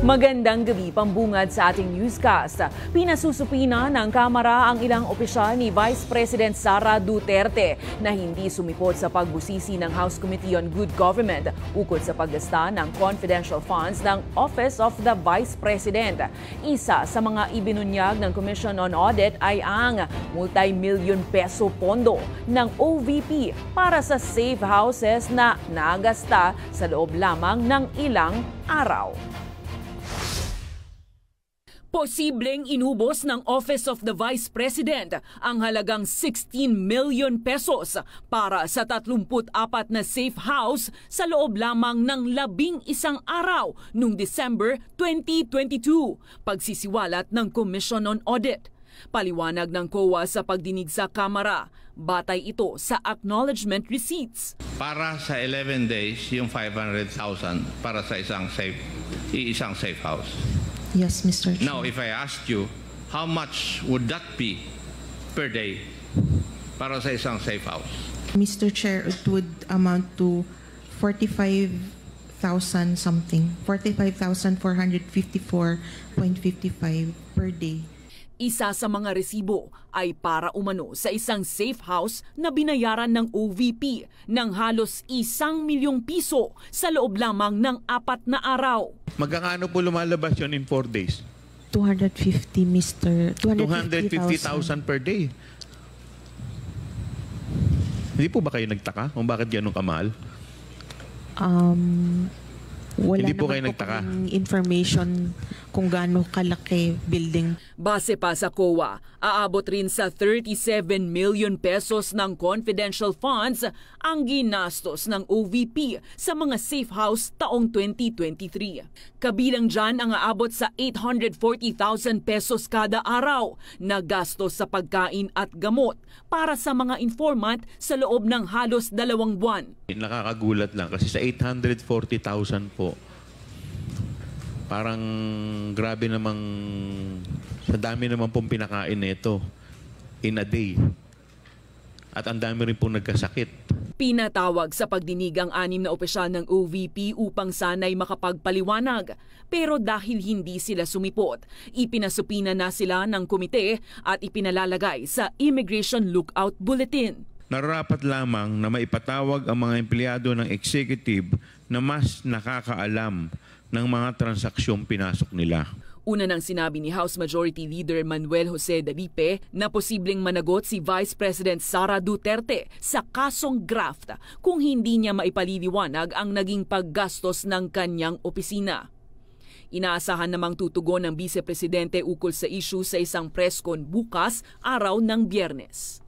Magandang gabi, pambungad sa ating newscast. Pinasusupina ng Kamara ang ilang opisyal ni Vice President Sara Duterte na hindi sumipot sa pagbusisi ng House Committee on Good Government ukol sa paggasta ng confidential funds ng Office of the Vice President. Isa sa mga ibinunyag ng Commission on Audit ay ang multi-million peso pondo ng OVP para sa safe houses na nagasta sa loob lamang ng ilang araw. Posibleng inubos ng Office of the Vice President ang halagang 16 million pesos para sa 34 na safe house sa loob lamang ng 11 araw noong December 2022, pagsisiwalat ng Commission on Audit. Paliwanag ng COA sa pagdinig sa Kamara, batay ito sa acknowledgement receipts. Para sa 11 days, yung 500,000 para sa isang safe house. Yes, Mr. Chair. Now, if I asked you, how much would that be per day para sa isang safe house? Mr. Chair, it would amount to 45,000 something, 45,454.55 per day. Isa sa mga resibo ay para umano sa isang safe house na binayaran ng OVP ng halos 1 milyong piso sa loob lamang ng 4 na araw. Magkano po lumalabas yun in 4 days? 250, Mr. 250,000 per day. Hindi po ba kayo nagtaka kung bakit gano'ng kamahal? Wala Hindi po naman kayo nagtaka? Information kung gaano kalaki building. Base pa sa COA, aabot rin sa 37 million pesos ng confidential funds ang ginastos ng OVP sa mga safe house taong 2023. Kabilang dyan ang aabot sa 840,000 pesos kada araw na gastos sa pagkain at gamot para sa mga informant sa loob ng halos 2 buwan. Nakakagulat lang kasi sa 840,000 po, parang grabe namang, sa dami naman pong pinakain nito in a day. At ang dami rin pong nagkasakit. Pinatawag sa pagdinig ang 6 na opisyal ng OVP upang sanay makapagpaliwanag. Pero dahil hindi sila sumipot, ipinasupina na sila ng komite at ipinalalagay sa Immigration Lookout Bulletin. Nararapat lamang na maipatawag ang mga empleyado ng executive na mas nakakaalam ng mga transaksyong pinasok nila. Una nang sinabi ni House Majority Leader Manuel Jose Dalipe na posibleng managot si Vice President Sara Duterte sa kasong graft kung hindi niya maipaliliwanag ang naging paggastos ng kanyang opisina. Inaasahan namang tutugon ng Vice Presidente ukol sa issue sa isang press con bukas, araw ng Biyernes.